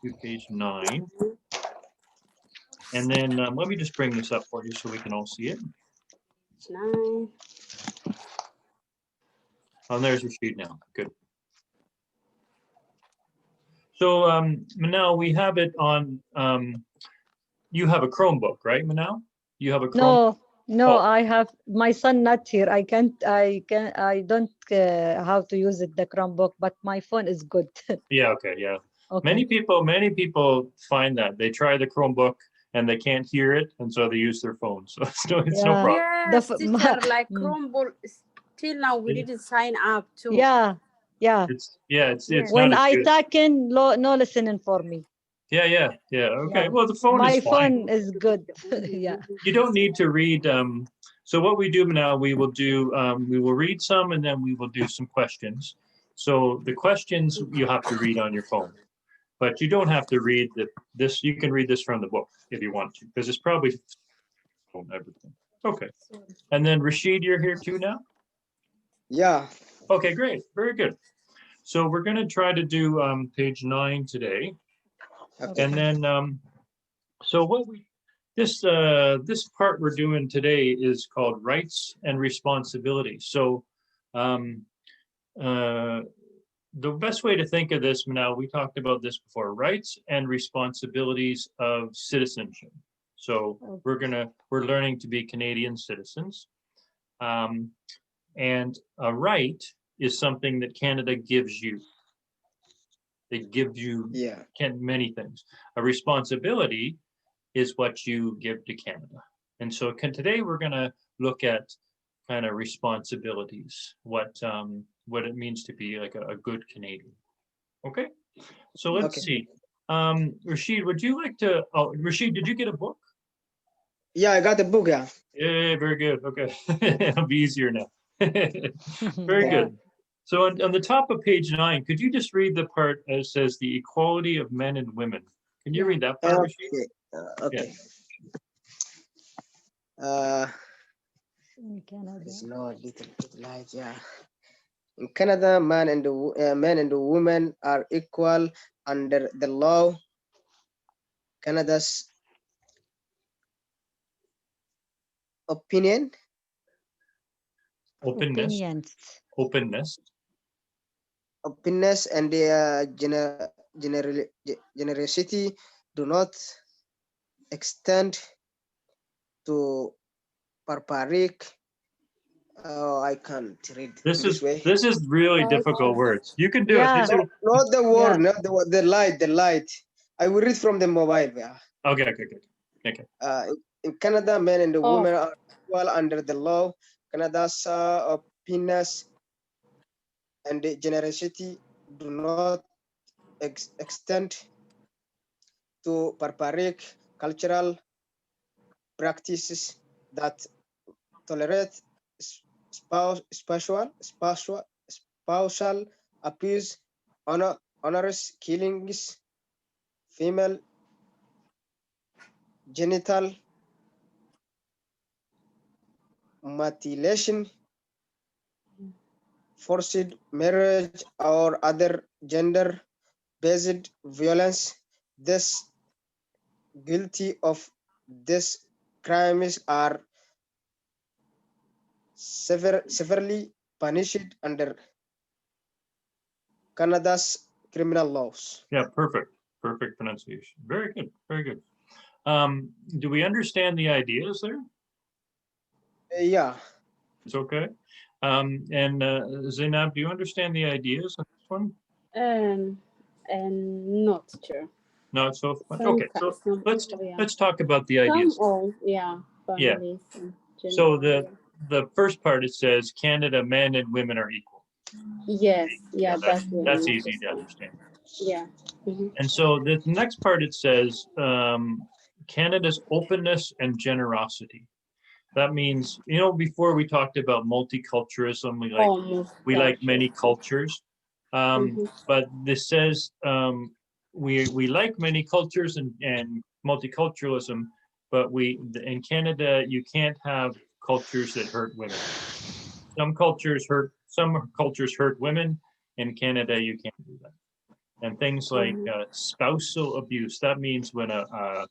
to page 9. And then let me just bring this up for you so we can all see it. 9. Oh, there's your sheet now. Good. So Manal, we have it on, you have a Chromebook, right, Manal? You have a Chromebook? No, Oh. I have my son not here. I don't how to use it, the Chromebook, but my phone is good. Yeah, okay, yeah. Okay. Many people find that. They try the Chromebook and they can't hear it, and so they use their phone. So it's no problem. Yes, teacher, like Chromebook, till now we didn't sign up too. Yeah. It's when not as I good. talking, no listening for me. Yeah. Okay. Yeah. Well, the phone My is fine. phone is good. Yeah. You don't need to read. So what we do now, we will read some, and then we will do some questions. So the questions you have to read on your phone, but you don't have to read this. You can read this from the book if you want to, because it's probably everything. Okay. And then Rashid, you're here too now? Yeah. Okay, great. Very good. So we're going to try to do page 9 today. Okay. And then, so this part we're doing today is called rights and responsibilities. So the best way to think of this now, we talked about this before, rights and responsibilities of citizenship. So we're learning to be Canadian citizens. And a right is something that Canada gives you. They give you many things. A responsibility is what you give to Canada. And so today we're going to look at kind of responsibilities, what it means to be like a good Canadian. Okay, so let's see. Rashid, would you like to? Oh, Rashid, did you get a book? Yeah, I got the book. Yeah. Yeah, very good. Okay, it'll be easier now. Very good. So on the top of page 9, could you just read the part that says the equality of men and women? Can you read that part, Rashid? Okay. It's not a little bit light. Yeah. In Canada, men and women are equal under the law. Canada's openness and generosity do not extend to barbaric. I can't read this way. This is really difficult words. You can do it. Not the word, not the word. The light. I will read from the mobile. Yeah. Okay, good. Okay. In Canada, men and women are equal under the law. Canada's openness and generosity do not extend to barbaric cultural practices that tolerate spousal abuse, honors killings, female genital mutilation, forced marriage, or other gender-based violence. Those guilty of these crimes are severely punished under Canada's criminal laws. Yeah, perfect pronunciation. Very good. Do we understand the ideas there? Yeah. It's okay. And Zainab, do you understand the ideas of this one? And not sure. Not so much. Okay, so let's talk about the ideas. Families. So the first part, it says Canada, men and women are equal. Yes, that's easy to understand. Yeah. And so the next part, it says Canada's openness and generosity. That means, before we talked about multiculturalism, we like many cultures. But this says we like many cultures and multiculturalism, but in Canada, you can't have cultures that hurt women. Some cultures hurt women. In Canada, you can't do that. And things like spousal abuse. That means when a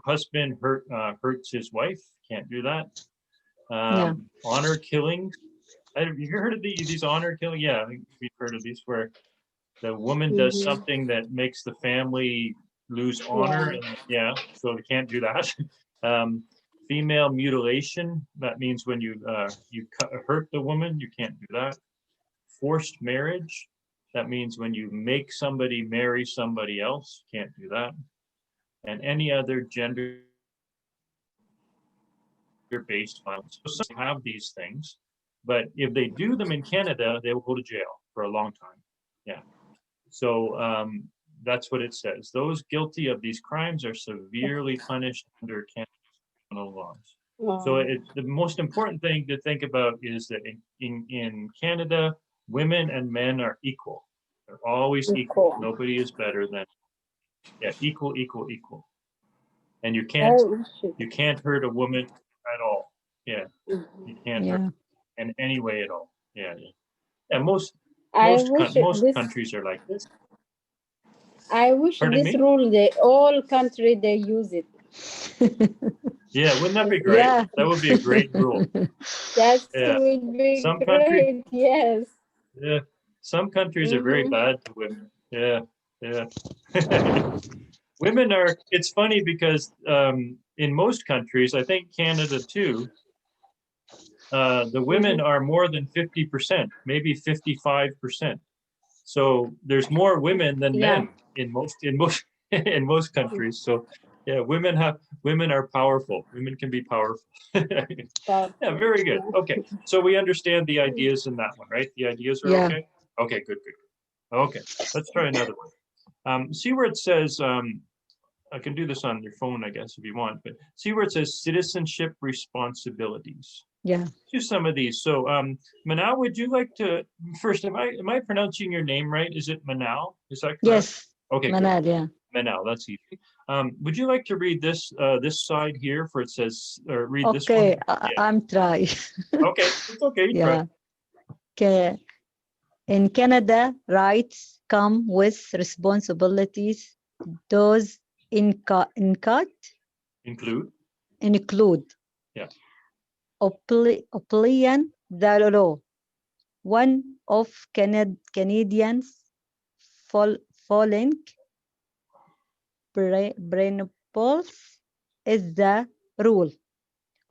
husband hurts his wife, can't do that. Yeah. Honor killings. Have you heard of these honor killing? Yeah, I think we've heard of these where the woman does something that makes the family lose honor. And yeah, so they can't do that. Female mutilation. That means when you hurt the woman, you can't do that. Forced marriage. That means when you make somebody marry somebody else, can't do that. And any other gender-based violence. So some have these things, but if they do them in Canada, they will go to jail for a long time. Yeah. So that's what it says. Those guilty of these crimes are severely punished under Canada's criminal laws. So the most important thing to think about is that in Canada, women and men are equal. They're always equal. Nobody is better than, equal. And you can't hurt a woman at all. Yeah, you can't hurt her in any way at all. Yeah. And most countries are like this. I wish Pardon this me? rule, all country they use it. Yeah, wouldn't that be great? Yeah. That would be a great rule. That Yeah. would be Some great, yes. Yeah, some countries are very bad to women. Yeah. Women are, it's funny because in most countries, I think Canada too, the women are more than 50%, maybe 55%. So there's more women than men in most in most countries. So yeah, women are powerful. Women can be powerful. Yeah, very good. Okay, so we understand the ideas in that one, right? The ideas are okay. Okay, good. Okay, let's try another one. See where it says. I can do this on your phone, I guess, if you want. But see where it says citizenship responsibilities. Yeah. Do some of these. So Manal, would you like to first, am I pronouncing your name right? Is it Manal? Is that correct? Yes. Okay. Manal, yeah. Manal, that's easy. Would you like to read this this side here for it says read this one? Okay, I'm trying. Okay, it's okay. You yeah. Okay. In Canada, rights come with responsibilities. Those include applying the law. One of Canadians following principles is the rule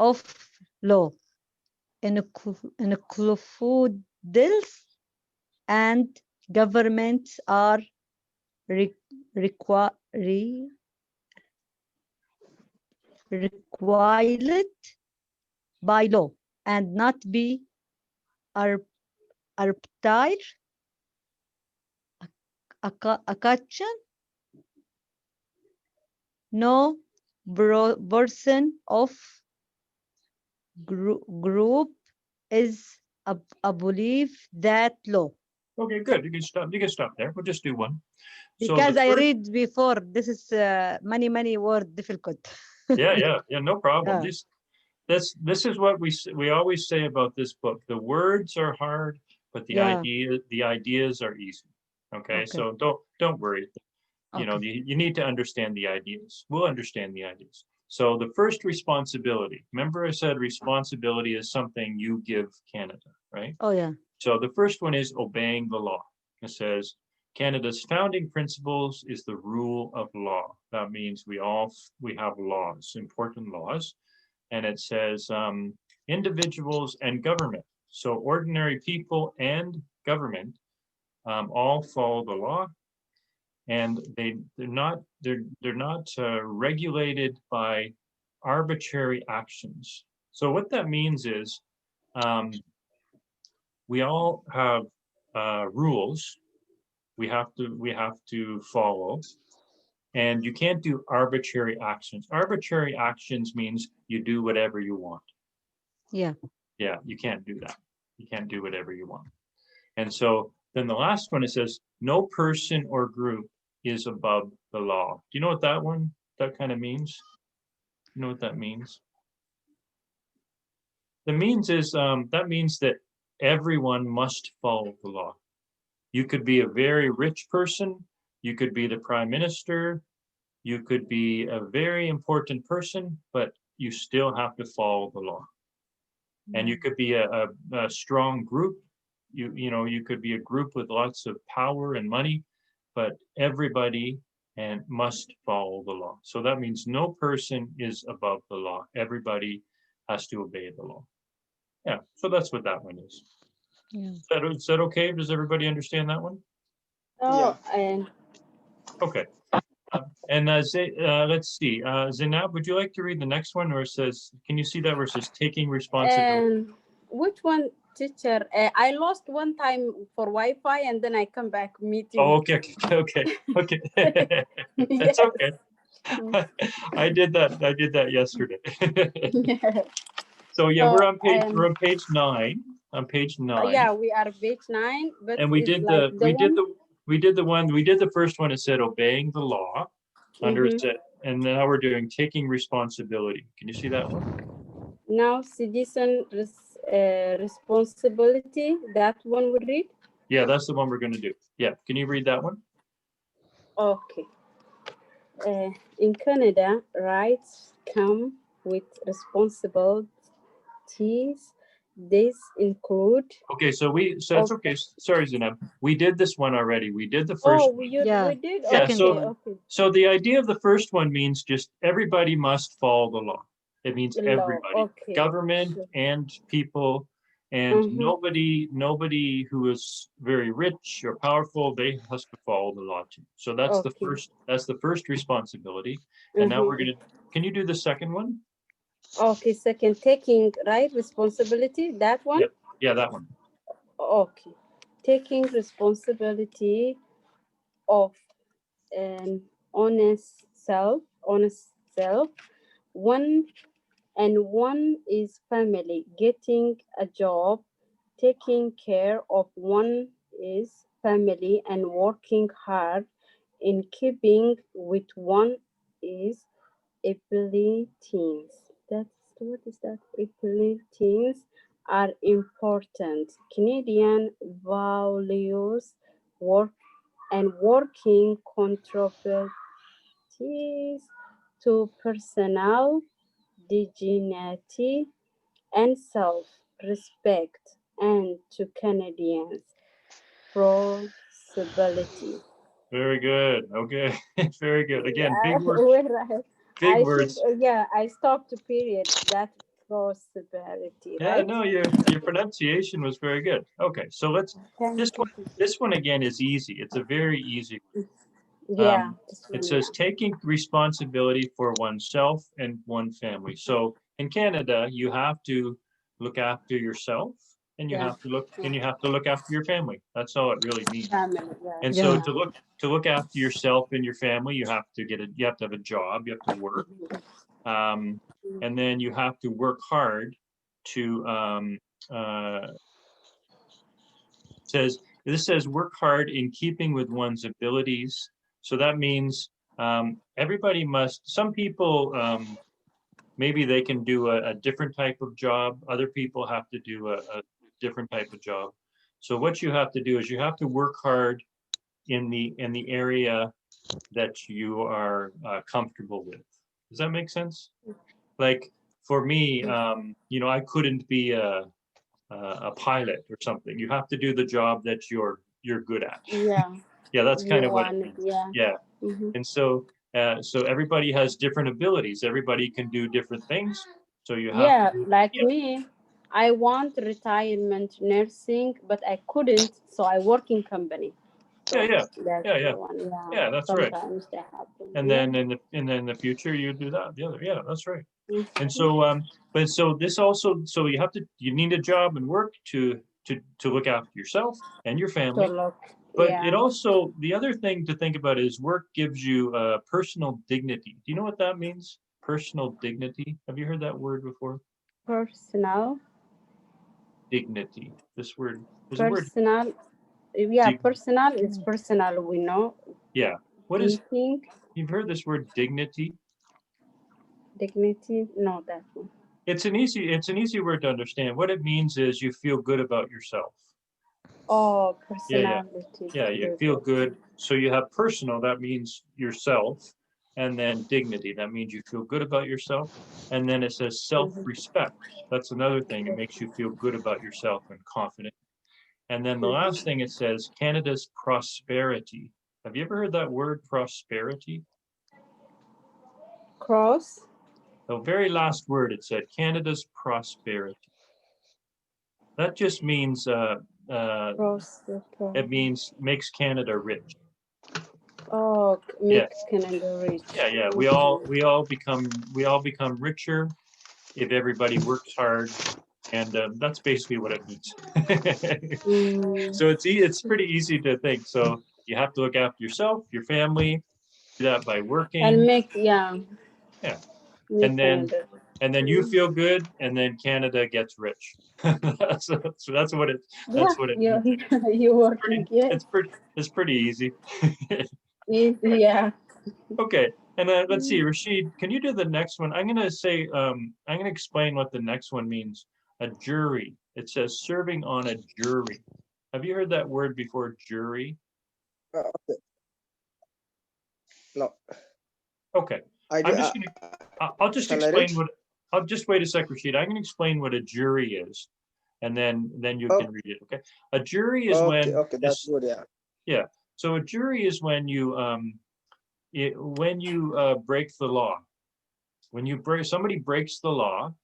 of law, includes and governments are required by law and not be arbitrary action. No person of group is above that law. Okay, good. You can stop there. We'll just do one. Because I read before, this is many word difficult. yeah, no problem. Yeah. This is what we always say about this book. The words are hard, but the ideas are easy. Okay, so don't worry. You know, you need to understand the ideas. We'll understand the ideas. So the first responsibility. Remember, I said responsibility is something you give Canada, right? Oh yeah. So the first one is obeying the law. It says Canada's founding principles is the rule of law. That means we have laws, important laws. And it says individuals and government. So ordinary people and government all follow the law, and they're not regulated by arbitrary actions. So what that means is we all have rules we have to follow, and you can't do arbitrary actions. Arbitrary actions means you do whatever you want. Yeah, you can't do that. You can't do whatever you want. And so then the last one, it says no person or group is above the law. Do you know what that kind of means? You know what that means? That means that everyone must follow the law. You could be a very rich person. You could be the prime minister. You could be a very important person, but you still have to follow the law. And you could be a strong group. You know, you could be a group with lots of power and money, but everybody and must follow the law. So that means no person is above the law. Everybody has to obey the law. Yeah, so that's what that one is. Yeah. Is that okay? Does everybody understand that one? Oh, and Okay. And let's see, Zainab, would you like to read the next one, or it says, can you see that where it says taking responsibility? and which one, teacher? I lost one time for Wi-Fi, and then I come back meeting. Oh, okay. That's Yes. okay. I did that yesterday. Yeah. So yeah, So, we're on page 9. On page 9. yeah, we are page 9, but And we it's did like we did the first one. It said obeying the law under Mhm. set, and now we're doing taking responsibility. Can you see that one? Now citizen responsibility. That one we read. Yeah, that's the one we're going to do. Yeah, can you read that one? Okay. In Canada, rights come with responsibilities. These include. Okay, so that's okay. Sorry, Zainab. We did this one already. We did the first Oh, one. we Yeah. did. Yeah, Okay, so- okay. So the idea of the first one means just everybody must follow the law. It means The law, everybody, okay, government sure. and people, and Mhm. nobody who is very rich or powerful, they has to follow the law too. So that's the first responsibility. And now we're Mhm. gonna, can you do the second one? Okay, second, taking right responsibility. That one. Yep. Yeah, that one. Okay, taking responsibility of an honest self. One is family, getting a job, taking care of one is family, and working hard in keeping with one is abilities. That's what is that? Abilities are important. Canadian values work and working contributions to personal dignity and self-respect, and to Canadians' prosperity. Very good. Okay. Very good. Again, Yeah, big words. right. Big I words. should, I stopped period. That prosperity, Yeah, right? no, your pronunciation was very good. Okay, so this one again is easy. It's a very easy. Yeah. It says taking responsibility for oneself and one family. So in Canada, you have to look after yourself, and you Yeah. have to look after your family. That's all it really means. Family, yeah. And so to look after yourself and your family, you have to have a job, you have to work. And then you have to work hard to this says work hard in keeping with one's abilities. So that means everybody must, some people maybe they can do a different type of job, other people have to do a different type of job. So what you have to do is you have to work hard in the area that you are comfortable with. Does that make sense? Like for me, you know, I couldn't be a pilot or something. You have to do the job that you're good at. Yeah. Yeah, that's kind of what it means. Yeah. Yeah. Mhm. And so so everybody has different abilities. Everybody can do different things. So you have Yeah, to, like me, I want retirement nursing, but I couldn't, so I work in company. So yeah, that's yeah. the one. Yeah. Yeah, that's right. Sometimes they happen. And Yeah. then in the future you do that. The other, yeah, that's right. Mhm. And so but so this also, so you need a job and work to look after yourself and your So family. look, But yeah. it also, the other thing to think about is work gives you personal dignity. Do you know what that means? Personal dignity. Have you heard that word before? Personal. Dignity. This word, there's a word. Personal. Yeah, Dig- personal is personal. We know. Yeah. What is, Thinking, you've heard this word dignity? dignity. No, that one. It's an easy word to understand. What it means is you feel good about yourself. Oh, Yeah. personality. Yeah, you feel good. So you have personal, that means yourself, and then dignity, that means you feel good about yourself. And then it says self-respect. That's another thing. It makes you feel good about yourself and confident. And then the last thing it says, Canada's prosperity. Have you ever heard that word, prosperity? Cross. The very last word, it said Canada's prosperity. That just means Cross. it means makes Canada rich. Oh, Yeah. makes Canada rich. Yeah. We all become richer if everybody works hard, and that's basically what it means. So it's pretty easy to think. So you have to look after yourself, your family, do that by working. And make, yeah. And then you feel good, and then Canada gets rich. So that's what it. That's what it means. You're working. It's pretty easy. Easy, yeah. Okay, and let's see, Rashid, can you do the next one? I'm gonna say, I'm gonna explain what the next one means. A jury. It says serving on a jury. Have you heard that word before, jury? No. Okay. I'll just explain what. I'll just wait a sec, Rashid. I'm gonna explain what a jury is, and then you can read it. Okay. A jury is when. Okay, that's good. Yeah. Yeah. So a jury is when you break the law. When somebody breaks the law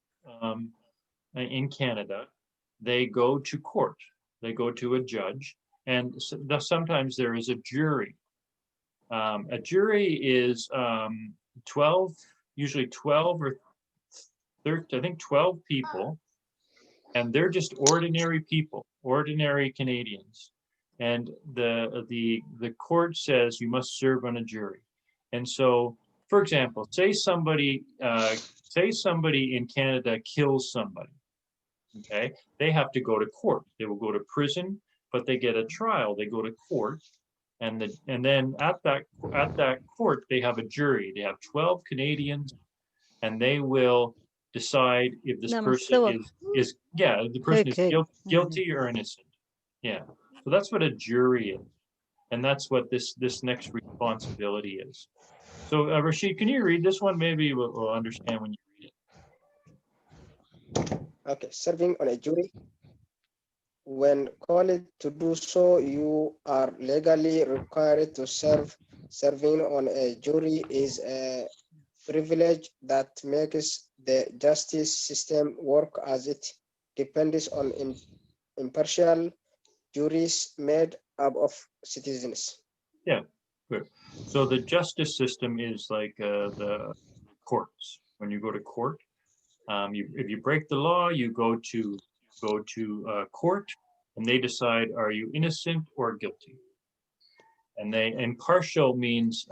in Canada, they go to court. They go to a judge, and sometimes there is a jury. A jury is 12, usually 12 or 13, I think 12 people, and they're just ordinary people, ordinary Canadians. And the court says you must serve on a jury. And so, for example, say somebody in Canada kills somebody. Okay, they have to go to court. They will go to prison, but they get a trial. They go to court, and then at that court they have a jury. They have 12 Canadians, and they will decide if this person is guilty or innocent. Yeah. So that's what a jury is, and that's what this next responsibility is. So Rashid, can you read this one? Maybe we'll understand when you read it. Okay, serving on a jury. When called to do so, you are legally required to serve. Serving on a jury is a privilege that makes the justice system work, as it depends on impartial juries made up of citizens. Yeah, good. So the justice system is like the courts. When you go to court, if you break the law, you go to court, and they decide, are you innocent or guilty? And impartial means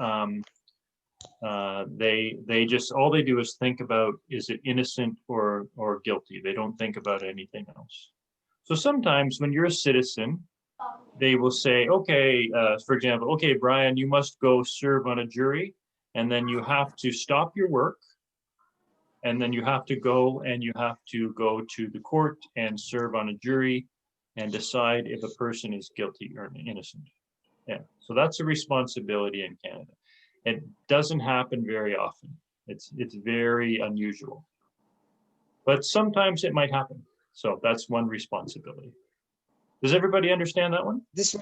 they just, all they do is think about, is it innocent or guilty? They don't think about anything else. So sometimes when you're a citizen, they will say, okay, for example, okay, Brian, you must go serve on a jury, and then you have to stop your work, and then you have to go to the court and serve on a jury and decide if a person is guilty or innocent. Yeah, so that's a responsibility in Canada. It doesn't happen very often. It's very unusual, but sometimes it might happen. So that's one responsibility. Does everybody understand that one? This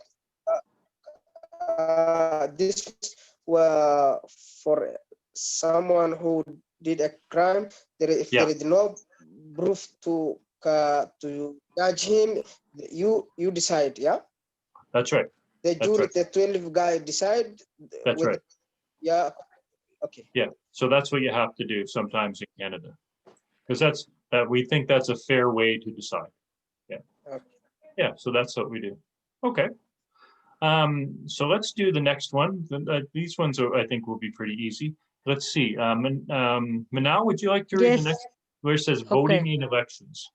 for someone who did a crime. If there is no proof to judge him, you decide. Yeah. That's right. The jury, the 12 guy decide. That's right. Yeah. Okay. Yeah. So that's what you have to do sometimes in Canada, because we think that's a fair way to decide. Yeah. Okay. Yeah. So that's what we do. Okay. So let's do the next one. These ones I think will be pretty easy. Let's see. Manal, would you like to read the next, where it says voting in elections?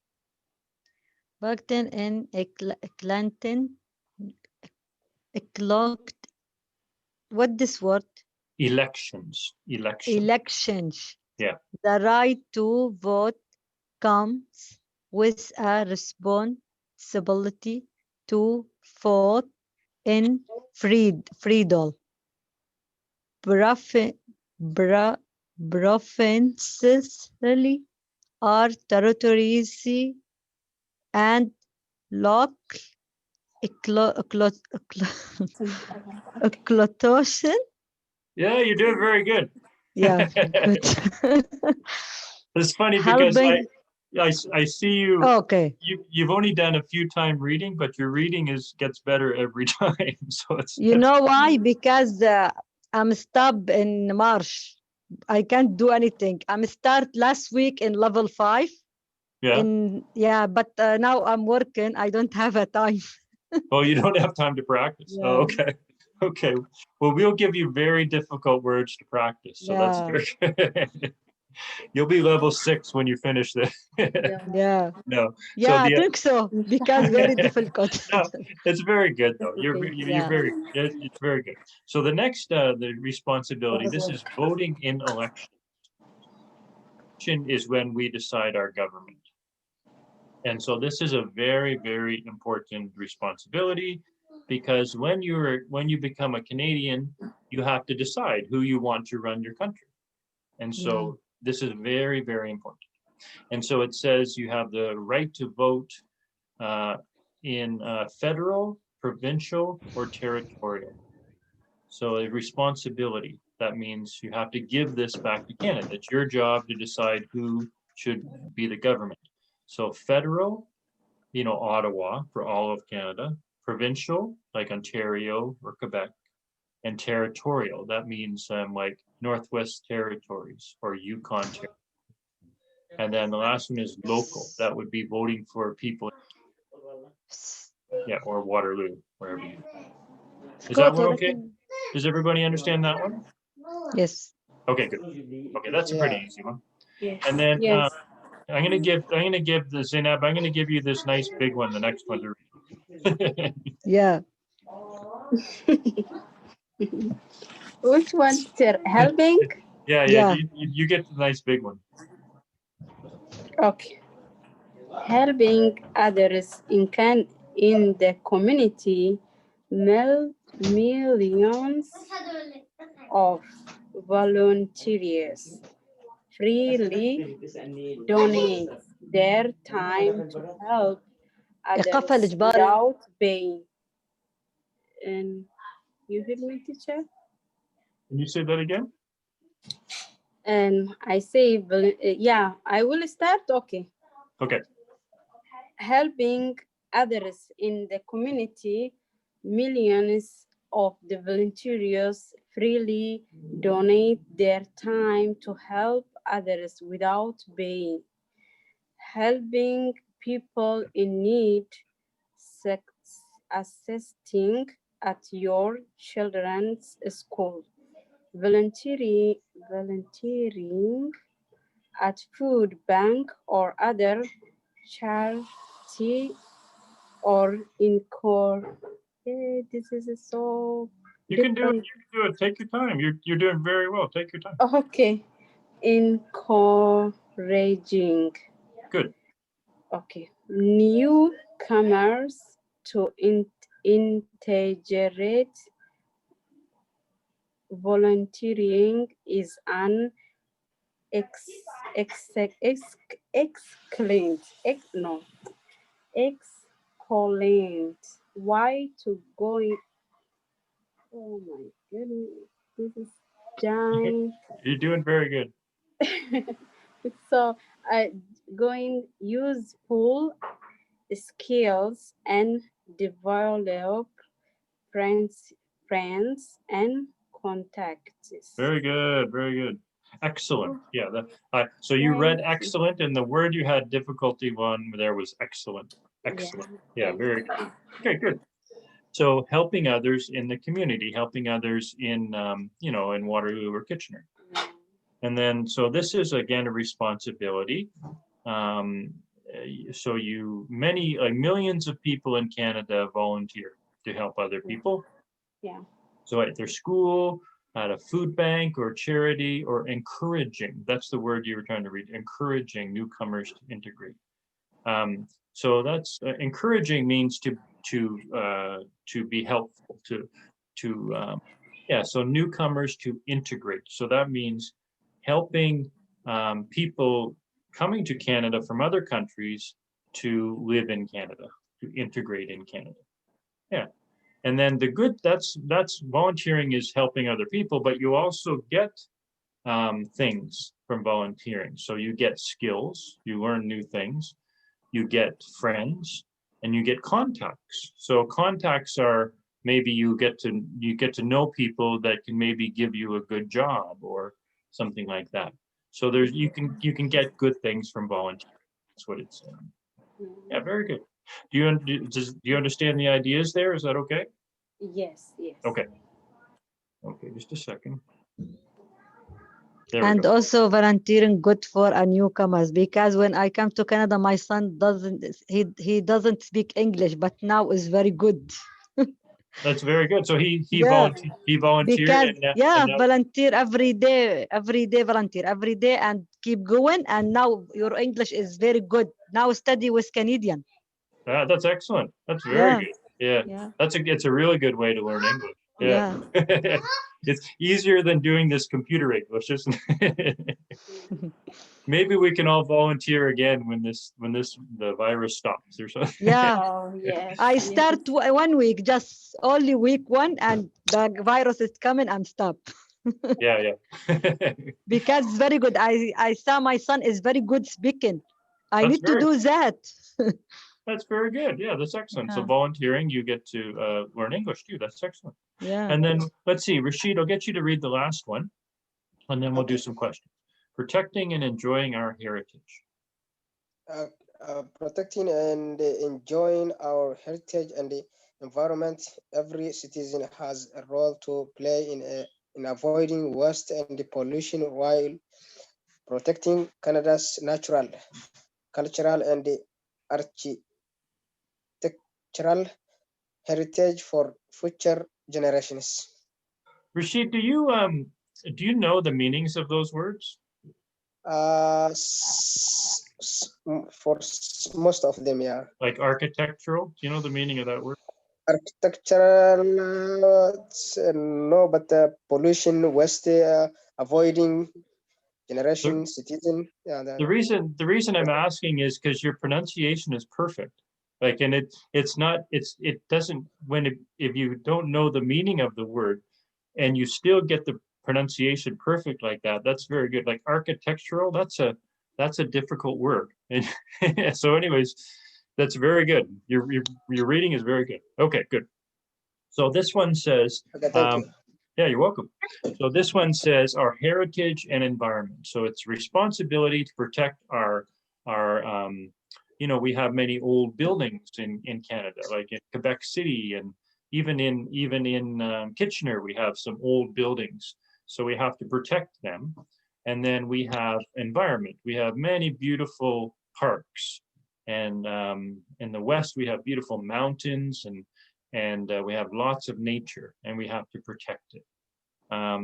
Voting in what this word? Elections. Elections. Yeah. The right to vote comes with a responsibility to fought in Friedel provinces are territories and local occlusion. Yeah, you're doing very good. Yeah, good. It's funny because Helping. I see you. Okay. You've only done a few time reading, but your reading gets better every time. So it's You know why? Because I'm stopped in March. I can't do anything. I'm start last week in level 5. yeah. But now I'm working. I don't have a time. Oh, you don't have time to practice. Yeah. Oh, okay. Okay. Well, we'll give you very difficult words to practice. So that's very good. You'll be level 6 when you finish this. Yeah. No. Yeah, So I think so. Because very difficult. No, it's very good though. You're Yeah. very it's very good. So the next the responsibility, this is voting in election. Election is when we decide our government. And so this is a very, very important responsibility because when you become a Canadian, you have to decide who you want to run your country. And so this is very, very important. And so it says you have the right to vote in federal, provincial, or territorial. So a responsibility, that means you have to give this back to Canada. It's your job to decide who should be the government. So federal, Ottawa for all of Canada, provincial, like Ontario or Quebec, and territorial, that means like Northwest Territories or Yukon Territory. And then the last one is local, that would be voting for people, or Waterloo, wherever you. Is that one okay? Does everybody understand that one? Yes. Okay, good. Okay, that's a pretty easy one. Yes. And then Yes. I'm gonna give the Zainab, I'm gonna give you this nice big one, the next one to read. Yeah. Which one, sir? Helping? Yeah. You get the nice big one. Okay. Helping others in the community, millions of volunteers freely donate their time to help others without paying. And you hear me, teacher? Can you say that again? And I say, yeah, I will start. Okay. Okay. Helping others in the community, millions of the volunteers freely donate their time to help others without paying. Helping people in need, assisting at your children's school, volunteering at food bank or other charity or this is so you can do it. Take your time. You're doing very well. Take your time. Okay. Encouraging. Good. Okay. Newcomers to integrate. Volunteering is an excellent why to going. Oh my goodness, this is giant. You're doing very good. So going useful skills and develop friends and contacts. Very good, very good. Excellent. Yeah. So you read excellent, and the word you had difficulty on there was excellent. Excellent. Yeah, very good. Okay, good. So helping others in the community, helping others in in Waterloo or Kitchener. And then so this is again a responsibility. So millions of people in Canada volunteer to help other people. Yeah. So at their school, at a food bank or charity, or encouraging, that's the word you were trying to read, encouraging newcomers to integrate. So that's encouraging means to be helpful, yeah, so newcomers to integrate. So that means helping people coming to Canada from other countries to live in Canada, to integrate in Canada. Yeah. And then the good, that's volunteering is helping other people, but you also get things from volunteering. So you get skills, you learn new things, you get friends, and you get contacts. So contacts are maybe you get to know people that can maybe give you a good job or something like that. So there's you can get good things from volunteering. That's what it's saying. Yeah, very good. Do you understand the ideas there? Is that okay? Yes, yes. Okay. Okay, just a second. There we And go. also volunteering good for a newcomers, because when I come to Canada, my son doesn't speak English, but now is very good. That's very good. So he Yeah, volunteered because and now volunteer every day volunteer every day and keep going, and now your English is very good. Now study with Canadian. that's excellent. That's very Yeah, good. Yeah, yeah, it's a really good way to learn English. Yeah, yeah. it's easier than doing this computer English, isn't it? Maybe we can all volunteer again when the virus stops or something. Yeah. Oh, yes. I Yes. start 1 week, just only week 1, and the virus is coming and stop. Yeah, yeah. Because it's very good. I saw my son is very good speaking. I That's need to very do that. That's very good. Yeah, that's excellent. So Yeah. volunteering, you get to learn English too. That's excellent. Yeah. And then let's see, Rashid, I'll get you to read the last one, and then we'll do Okay. some questions. Protecting and enjoying our heritage. Protecting and enjoying our heritage and the environment. Every citizen has a role to play in avoiding waste and the pollution while protecting Canada's natural, cultural, and the architectural heritage for future generations. Rashid, do you know the meanings of those words? Most of them, yeah. Like architectural? Do you know the meaning of that word? Architectural, no, but pollution, waste, avoiding generation, citizen, yeah. The reason I'm asking is because your pronunciation is perfect. Like, and it doesn't, if you don't know the meaning of the word and you still get the pronunciation perfect like that, that's very good. Like architectural, that's a difficult word. And so anyways, that's very good. Your reading is very good. Okay, good. So this one says, Okay, thank you. yeah, you're welcome. So this one says our heritage and environment. So it's responsibility to protect our we have many old buildings in Canada, like in Quebec City, and even in Kitchener, we have some old buildings. So we have to protect them. And then we have environment. We have many beautiful parks. And in the West, we have beautiful mountains and we have lots of nature, and we have to protect it.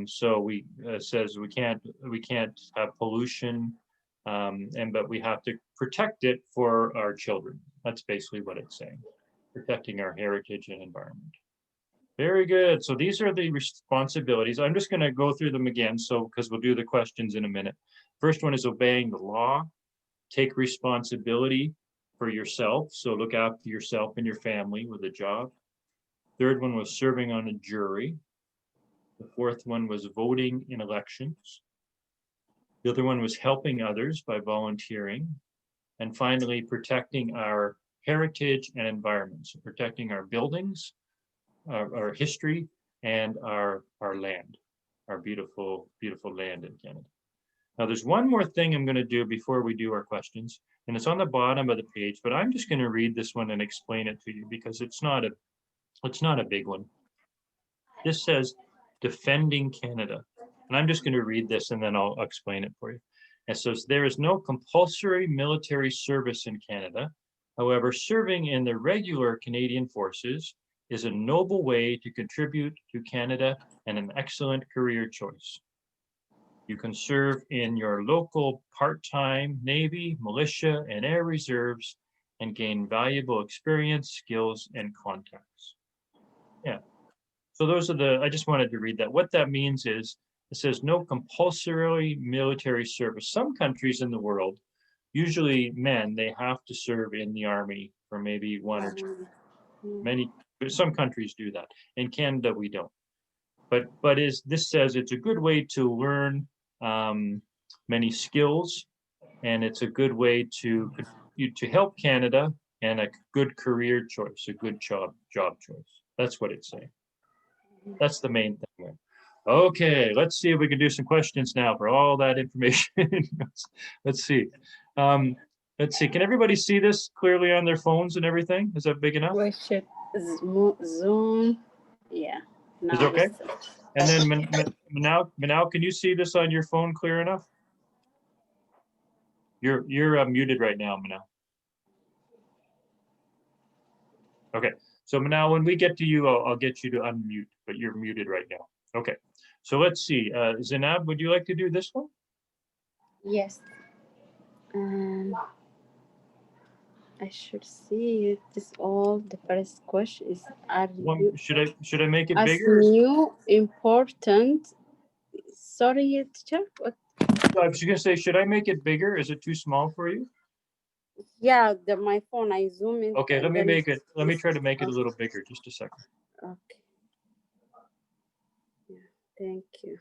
So we says we can't have pollution, but we have to protect it for our children. That's basically what it's saying, protecting our heritage and environment. Very good. So these are the responsibilities. I'm just going to go through them again, so because we'll do the questions in a minute. First one is obeying the law. Take responsibility for yourself. So look after yourself and your family with a job. Third one was serving on a jury. The fourth one was voting in elections. The other one was helping others by volunteering. And finally, protecting our heritage and environment. So protecting our buildings, our history, and our land, our beautiful, beautiful land in Canada. Now, there's one more thing I'm going to do before we do our questions, and it's on the bottom of the page, but I'm just going to read this one and explain it to you because it's not a big one. This says defending Canada. And I'm just going to read this and then I'll explain it for you. It says there is no compulsory military service in Canada. However, serving in the regular Canadian forces is a noble way to contribute to Canada and an excellent career choice. You can serve in your local part-time Navy, militia, and air reserves and gain valuable experience, skills, and contacts. Yeah. So those are the, I just wanted to read that. What that means is, it says no compulsory military service. Some countries in the world, usually men, they have to serve in the army for maybe 1 or 2. Some countries do that. In Canada, we don't. But this says it's a good way to learn many skills, and it's a good way to help Canada, and a good career choice, a good job choice. That's what it's saying. That's the main thing. Okay, let's see if we can do some questions now for all that information. Let's see. Let's see. Can everybody see this clearly on their phones and everything? Is that big enough? We should zoom. Yeah. Is it okay? And then Manal, can you see this on your phone clear enough? You're muted right now, Manal. Okay, so Manal, when we get to you, I'll get you to unmute, but you're muted right now. Okay, so let's see. Zainab, would you like to do this one? Yes. I should see it. This all. The first question is: Should I make it as bigger? new important? Sorry, teacher. What? I was gonna say, should I make it bigger? Is it too small for you? Yeah, my phone. I zoom in. Okay, let me make it. Let me try to make it a little bigger. Just a second. Okay. Yeah, thank you.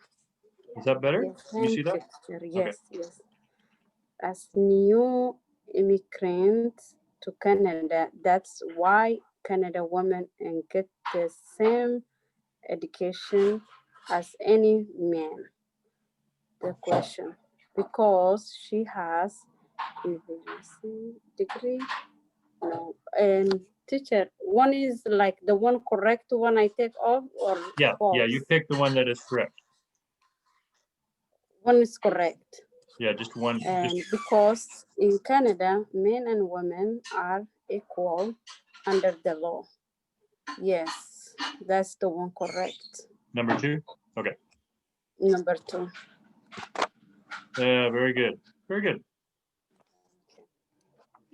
Is that better? Yes, You see that? teacher. Yes, yes. As new immigrants to Canada, that's why Canada women and get the same education as any man. The question, because she has university degree. No, and teacher, one is like the one correct one I take off, or Yeah, false? yeah. You pick the one that is correct. One is correct. Yeah, just one. And because in Canada, men and women are equal under the law. Yes, that's the one correct. Number 2? Okay. Number 2. Yeah, very good. Very good.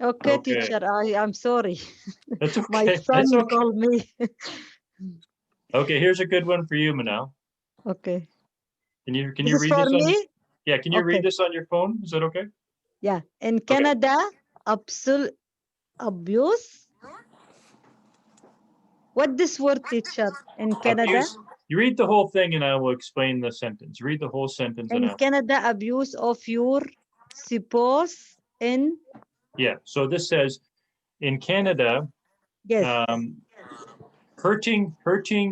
Okay, teacher, I'm sorry. That's okay. My son called me. Okay, here's a good one for you, Manal. Okay. Can you This read for this on? me? Yeah, can you read this on your phone? Is that okay? Yeah. In Canada, abuse. What this word, teacher? In Canada? Abuse. You read the whole thing and I will explain the sentence. Read the whole sentence. In Canada, abuse of your spouse in. Yeah, so this says, in Canada, yes, hurting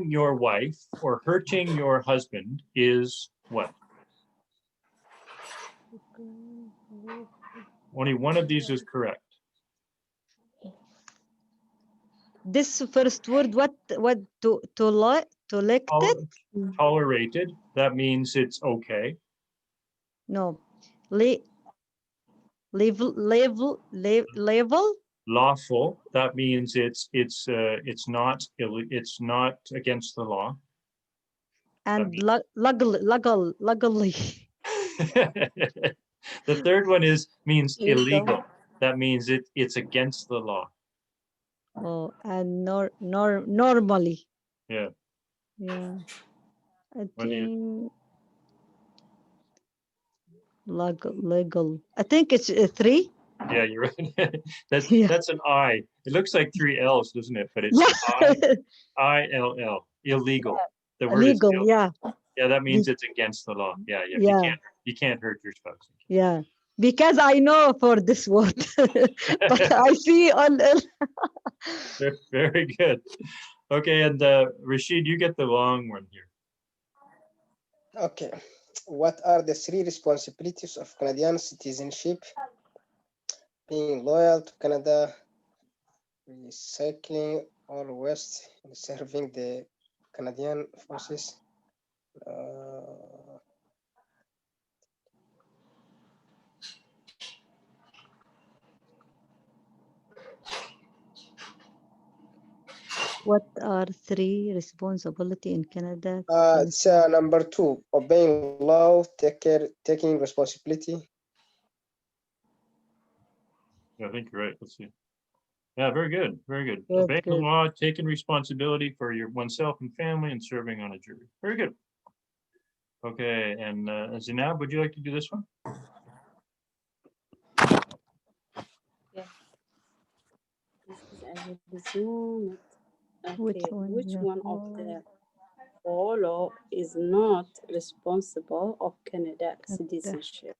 your wife or hurting your husband is what? Only one of these is correct. This first word, what tolerated, that means it's okay. No. Level. Lawful, that means it's not against the law. And legally. The third one means illegal. That means it's against the law. Oh, and normally. Yeah. Yeah. I think legal. I think it's 3. Yeah, you're right. That's an I. It looks like 3 L's, doesn't it? But it's I-L-L. Illegal. The word illegal, is yeah. Yeah, that means it's against the law. Yeah. You can't hurt your spouse. Yeah. Because I know for this word, but I see on. Very good. Okay, and Rashid, you get the long one here. Okay. What are the 3 responsibilities of Canadian citizenship? Being loyal to Canada, recycling all waste, serving the Canadian forces. What are 3 responsibility in Canada? It's number 2, obeying law, taking responsibility. Yeah, I think you're right. Let's see. Yeah, very good, very good. Good, Obeying the good. law, taking responsibility for oneself and family, and serving on a jury. Very good. Okay, and Zinab, would you like to do this one? Yes. This is a resume. Which Okay, one? which Yeah. one of the follow is not responsible of Canada citizenship?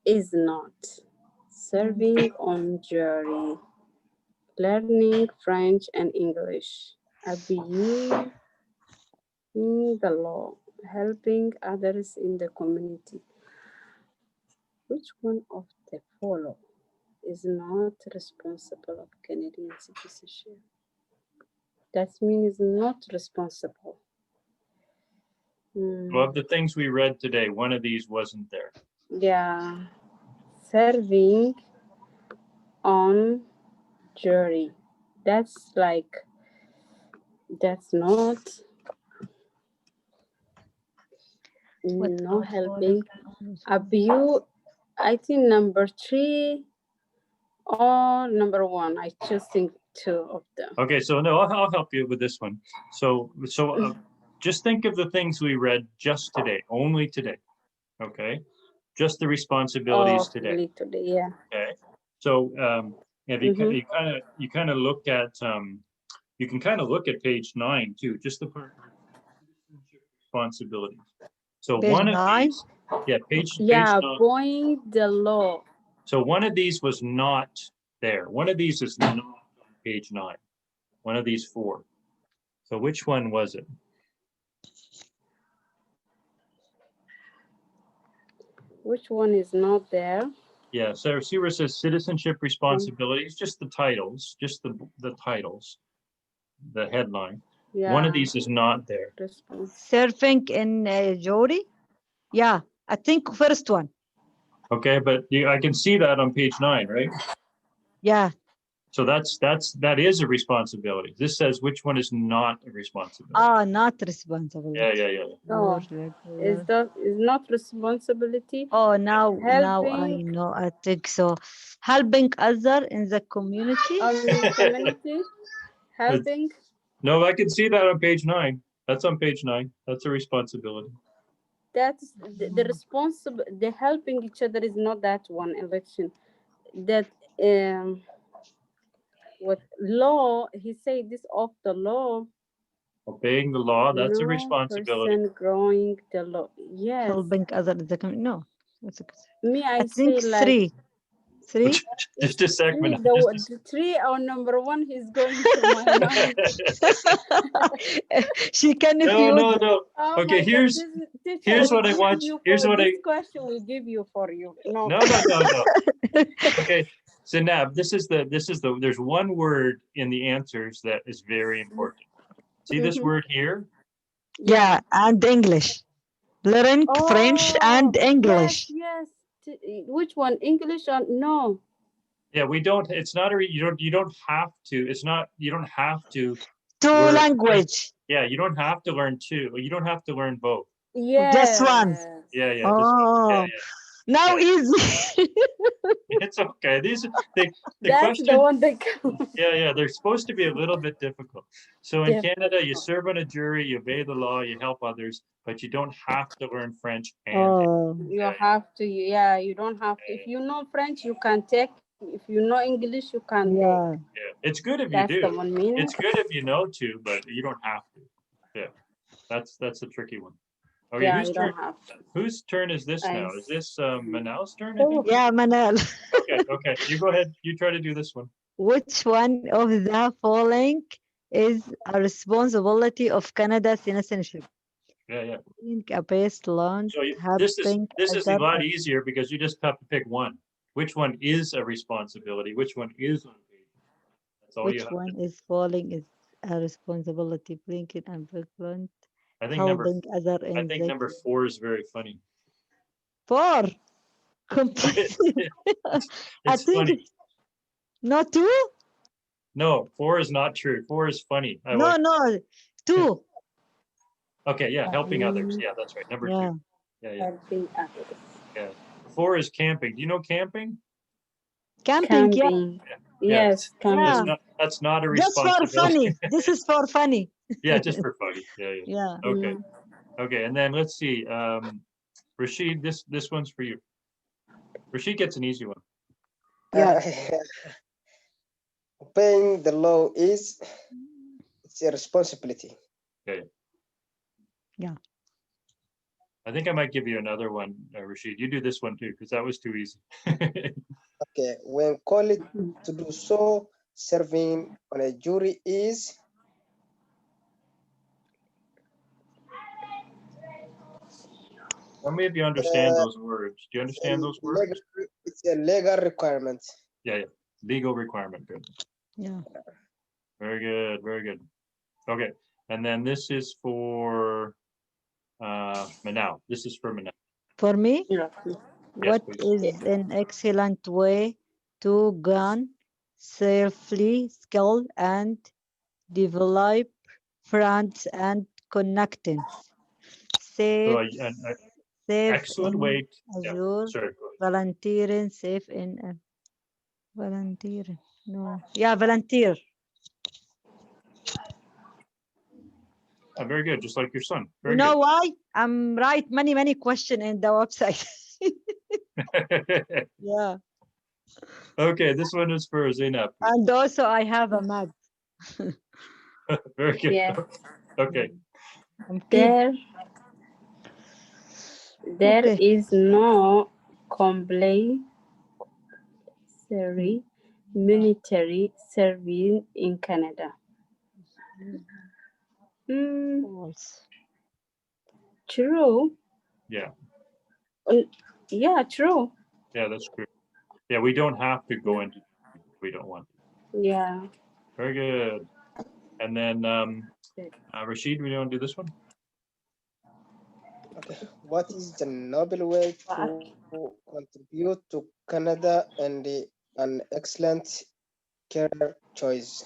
Is not serving on jury, learning French and English, abusing the law, helping others in the community. Which one of the follow is not responsible of Canadian citizenship? That means not responsible. Well, of the things we read today, one of these wasn't there. Yeah, serving on jury. That's like, that's not, What no are helping. follow? Abuse, I think number 3 or number 1. I just think 2 of them. Okay, so no, I'll help you with this one. So just think of the things we read just today, only today. Okay, just the responsibilities today. Only today, yeah. Okay, so if you kind of look at you can kind of look at page 9 too, just the part responsibilities. So Page one of 9? these, yeah, page Yeah, 9. going the law. So one of these was not there. One of these is not on page 9. One of these 4. So which one was it? Which one is not there? Yeah, so see where it says citizenship responsibilities, just the titles, just the titles, the headline. Yeah. One of these is not there. Surfing in jury? Yeah, I think first one. Okay, but I can see that on page 9, right? Yeah. So that is a responsibility. This says which one is not a responsibility. Ah, not responsibility. Yeah. No, is not responsibility. Oh, now I Helping. know. I think so. Helping other in the community. Community. Helping. No, I can see that on page 9. That's on page 9. That's a responsibility. That's the responsible. The helping each other is not that one election. That what law? He said this of the law. Obeying the law, that's a No responsibility. person growing the law. Yes. Helping other in the community. No. Me, I think say like 3. 3? Just a second. The 3 or number 1 is going to my mind. She can No. Oh Okay, here's what I want. Here's what this question we give you for you. No. Okay, Zinab, this is the there's one word in the answers that is very important. See this word here? Yeah, and English. Learning French and English. Yes. Which one? English or no? Yeah, we don't. It's not a. You don't have to. It's not. You don't have to. 2 language. Yeah, you don't have to learn 2. You don't have to learn both. Yeah. Just one. Yeah. Oh. Now easy. It's okay. These the That's question. the one that. Yeah. They're supposed to be a little bit difficult. So in Canada, you serve on a jury, you obey the law, you help others, but you don't have to learn French. And you have to. Yeah, you don't have to. If you know French, you can take. If you know English, you can take. Yeah, it's good if you do. The one meaning. It's good if you know to, but you don't have to. Yeah, that's a tricky one. Okay, whose turn is this now? Is this Manal's turn? I think? Yeah, Manal. Okay. You go ahead. You try to do this one. Which one of the following is a responsibility of Canada citizenship? Yeah. A base loan. So this is a lot easier because you just have to pick one. Which one is a responsibility? Which one is on page? That's all. Which one is falling is a responsibility? Blinking and blunt. I think number 4 is very funny. 4. Completely. It's funny. Not 2? No, 4 is not true. 4 is funny. No. 2. Okay, yeah, helping others. Yeah, that's right. Number 2. Yeah. Helping others. Yeah. 4 is camping. Do you know camping? Camping, yeah. Camping. Yeah. Yes, That's camping. not, that's not a Just for responsibility. funny. This is for funny. Yeah, just for funny. Yeah, yeah. Yeah. Okay. Mm. Okay, and then let's see. Rashid, this one's for you. Rashid gets an easy one. Yeah. Obeying the law is it's a responsibility. Okay. Yeah. I think I might give you another one, Rashid. You do this one too, because that was too easy. Okay, when called to do so, serving on a jury is Tell me if you understand those words. Do you understand those words? it's a legal requirement. Yeah, yeah. Legal requirement. Good. Yeah. Very good. Very good. Okay. And then this is for Manal. This is for Manal. For me, Yeah. what is an excellent way to gain safely skill and develop friends and connections? Safe, So safe excellent in way. Yeah, Azure, sorry. Go ahead. volunteering, safe in volunteering. No, yeah, volunteer. Very good. Just like your son. Very You know why? I'm right many question in the website. good. Yeah. Okay, this one is for Zainab. And also I have a map. Very good. Yeah. Okay. There Okay. is no compulsory military service in Canada. False. True. Yeah. Yeah, true. Yeah, that's true. Yeah, we don't have to go into. We don't want to. Yeah. Very good. And then Rashid, we don't do this one. Okay, what is the noble way to contribute to Canada and an excellent career choice?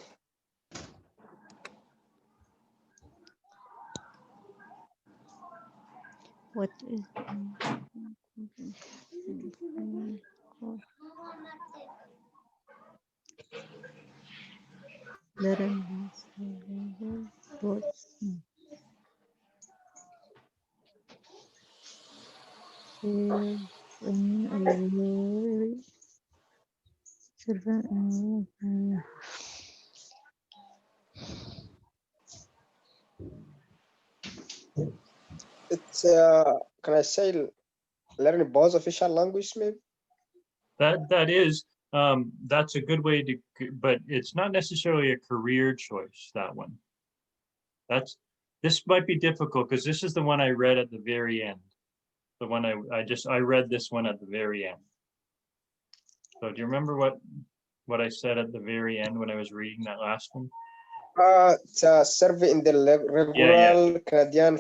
What is It's can I say learn both official language maybe? That is that's a good way to, but it's not necessarily a career choice. That one. This might be difficult because this is the one I read at the very end. The one I read this one at the very end. So do you remember what I said at the very end when I was reading that last one? It's a survey in the regular Canadian.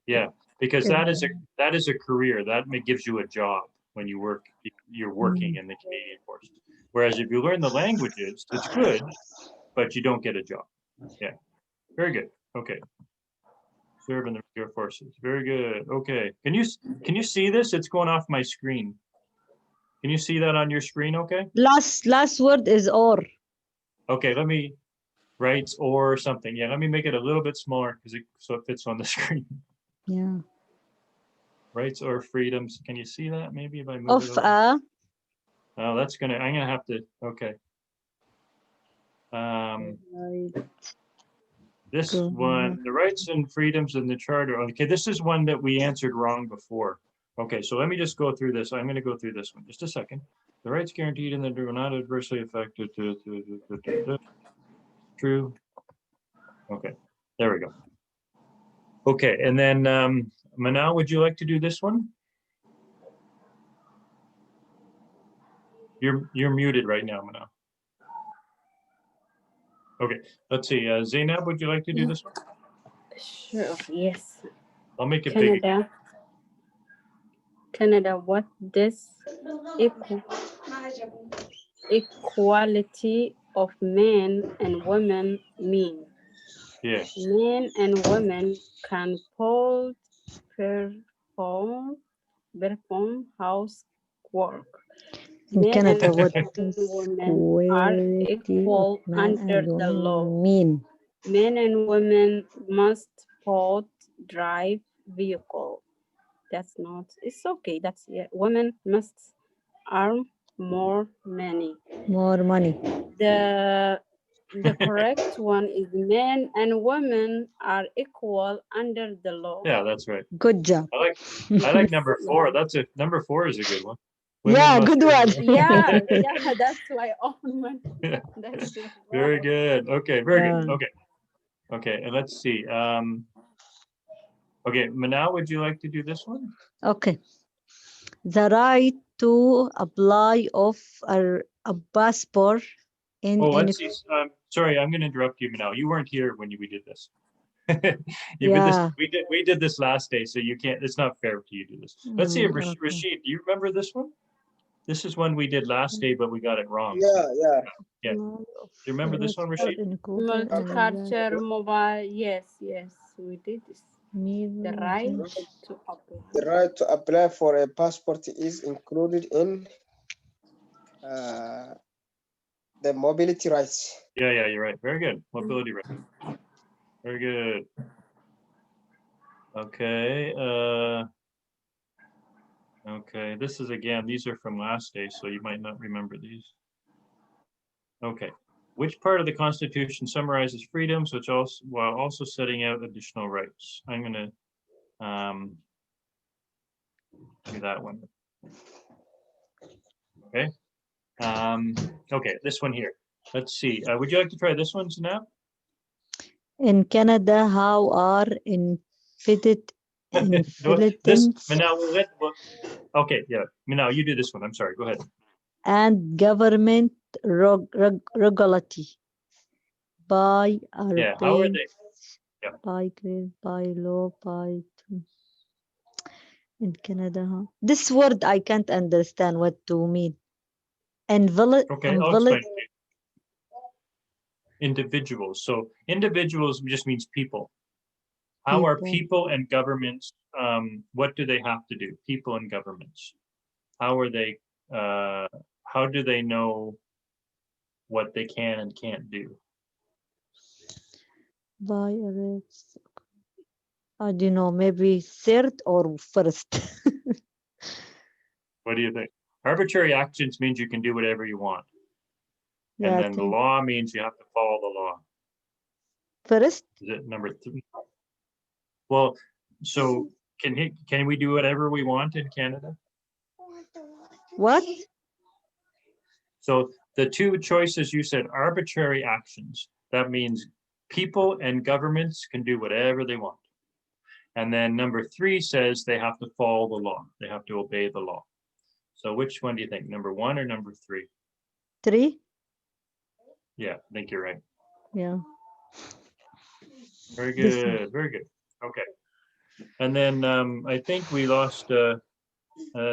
Yeah, because that is a career that gives you a job when you're working in the Canadian Forces. Whereas if you learn the languages, it's good, but you don't get a job. Yeah, very good. Okay. Serve in the regular forces. Very good. Okay. Can you see this? It's going off my screen. Can you see that on your screen? Okay. last word is or. Okay. Let me write or something. Yeah. Let me make it a little bit smaller so it fits on the screen. Yeah. Rights or freedoms. Can you see that? Maybe if I move it over. Oh, I'm gonna have to. Okay. This one, the rights and freedoms in the charter. Okay, this is one that we answered wrong before. Okay, so let me just go through this. I'm going to go through this one. Just a second. The rights guaranteed in the do not adversely affected. True. Okay, there we go. Okay, and then Manal, would you like to do this one? You're muted right now, Manal. Okay, let's see. Zainab, would you like to do this one? Sure. Yes. I'll make it Canada. big. Canada. What does equality of men and women mean? Yeah. Men and women can both perform housework. In Men Canada, and what does women are equality equal of man under and the law. woman mean? Men and women must both drive vehicle. That's not, it's okay. That's, yeah. Women must earn more money. More money. The correct one is men and women are equal under the law. Yeah, that's right. Good job. I like number 4. Number 4 is a good one. Yeah, must good earn one. more. Yeah, that's why all money. Yeah. That's the Very law. good. Okay, very good. Yeah. Okay, and let's see. Okay, Manal, would you like to do this one? Okay. The right to apply of a passport in Oh, any. let's see. Sorry, I'm going to interrupt you, Manal. You weren't here when we did this. Yeah. We did this last day, so you can't. It's not fair to you to do this. Let's see, Okay. Rashid. Do you remember this one? This is one we did last day, but we got it wrong. Yeah. Do you remember this one, Rashid? Multicultural mobile. Yes, we did this. The right to apply. The right to apply for a passport is included in the mobility rights. Yeah, you're right. Very good. Mobility rights. Very good. Okay. Okay. This is again. These are from last day, so you might not remember these. Okay. Which part of the Constitution summarizes freedoms, while also setting out additional rights? I'm going to do that one. Okay. Okay, this one here. Let's see. Would you like to try this one, Zanab? In Canada, how are infinitive okay, yeah. Now you do this one. I'm sorry. Go ahead. And government regulatory by Yeah, how are they? Yeah. By law, in Canada. Huh? This word I can't understand what to mean. Okay, I'll explain. Individuals. So individuals just means people. How are people and governments, what do they have to do? People and governments. How are they, how do they know what they can and can't do? I don't know, maybe third or first. What do you think? Arbitrary actions means you can do whatever you want. Yeah, and then the law means you have to follow the law. First? Is it number 3? Well, so can we do whatever we want in Canada? What? So the 2 choices you said, arbitrary actions. That means people and governments can do whatever they want. And then number 3 says they have to follow the law. They have to obey the law. So which one do you think? Number 1 or number 3? 3? Yeah, I think you're right. Yeah. Very good. Very good. Okay. And then I think we lost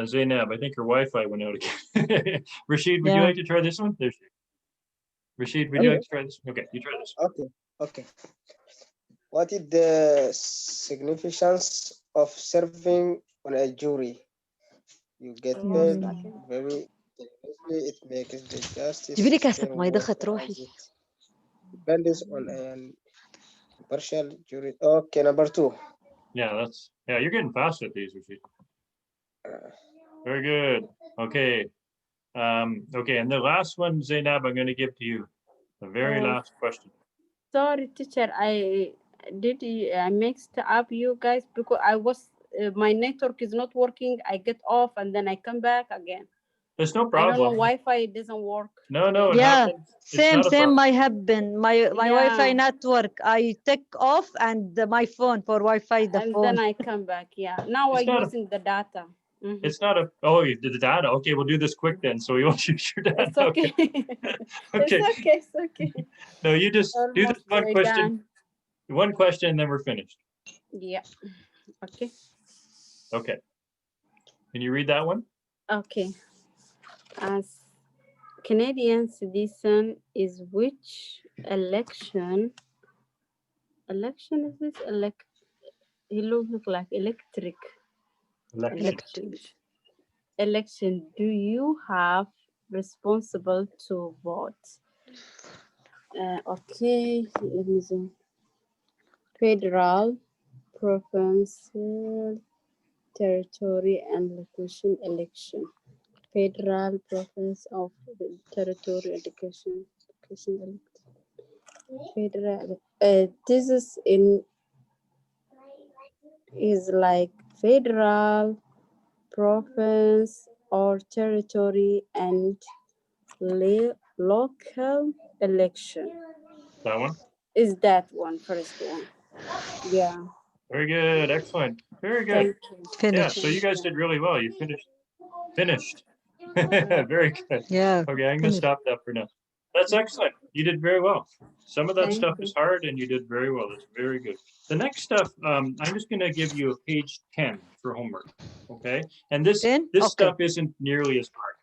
Zainab. I think her Wi-Fi went out again. Rashid, would you like to try this one? There's Rashid, would you like to try this? Okay, you try this. Okay. What is the significance of serving on a jury? You get paid very it makes the justice جيبي لي كاسة system مي work دخل تروحي. as it depends on an impartial jury. Okay, number 2. Yeah, you're getting fast at these, Rashid. Very good. Okay. Okay, and the last one, Zainab, I'm going to give to you. The very last question. Sorry, teacher. I mixed up you guys because I was my network is not working. I get off and then I come back again. There's no problem. I don't know, Wi-Fi doesn't work. No. Yeah, same might happen. My Wi-Fi network. I take off and my phone for Wi-Fi. And then I come back. Yeah. Now I'm using the data. It's not you did the data. Okay, we'll do this quick then, so we won't use your data. It's okay. Okay. It's okay. No, you just do this one question. One question, and then we're finished. Yeah. Okay. Okay. Can you read that one? Okay. As Canadian citizen is which election is this? He looks like electric. Election. Do you have responsible to vote. Okay, let me see. Federal, provincial, territory, and location election. Federal, province of the territory, education, location, federal. This is like federal, province, or territory, and local election. That one? Is that one, first one? Yeah. Very good. Excellent. Very good. Thank you. Yeah, Finish. so you guys did really well. You finished. Very good. Yeah. Okay, I'm gonna Finish. stop that for now. That's excellent. You did very well. Some of that Thank stuff you. is hard and you did very well. That's very good. The next stuff, I'm just gonna give you a page 10 for homework, okay? And this 10? this Okay. stuff isn't nearly as hard.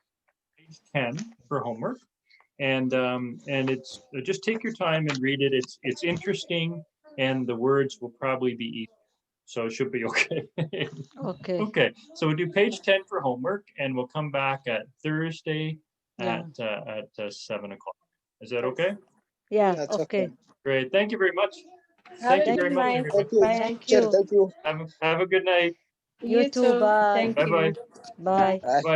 Page 10 for homework. And it's just take your time and read it. It's interesting and the words will probably be easy. So it should be okay. Okay. Okay, so we'll do page 10 for homework and we'll come back at Thursday Yeah. at 7 o'clock. Is that okay? Yeah. That's Okay. Great, thank you very much. Have Thank a you good very much, night. everybody. Thank you. Bye. Thank Teacher, you. thank you. Have a good night. You too. Bye. Thank Bye-bye. you. Bye. Bye. Bye.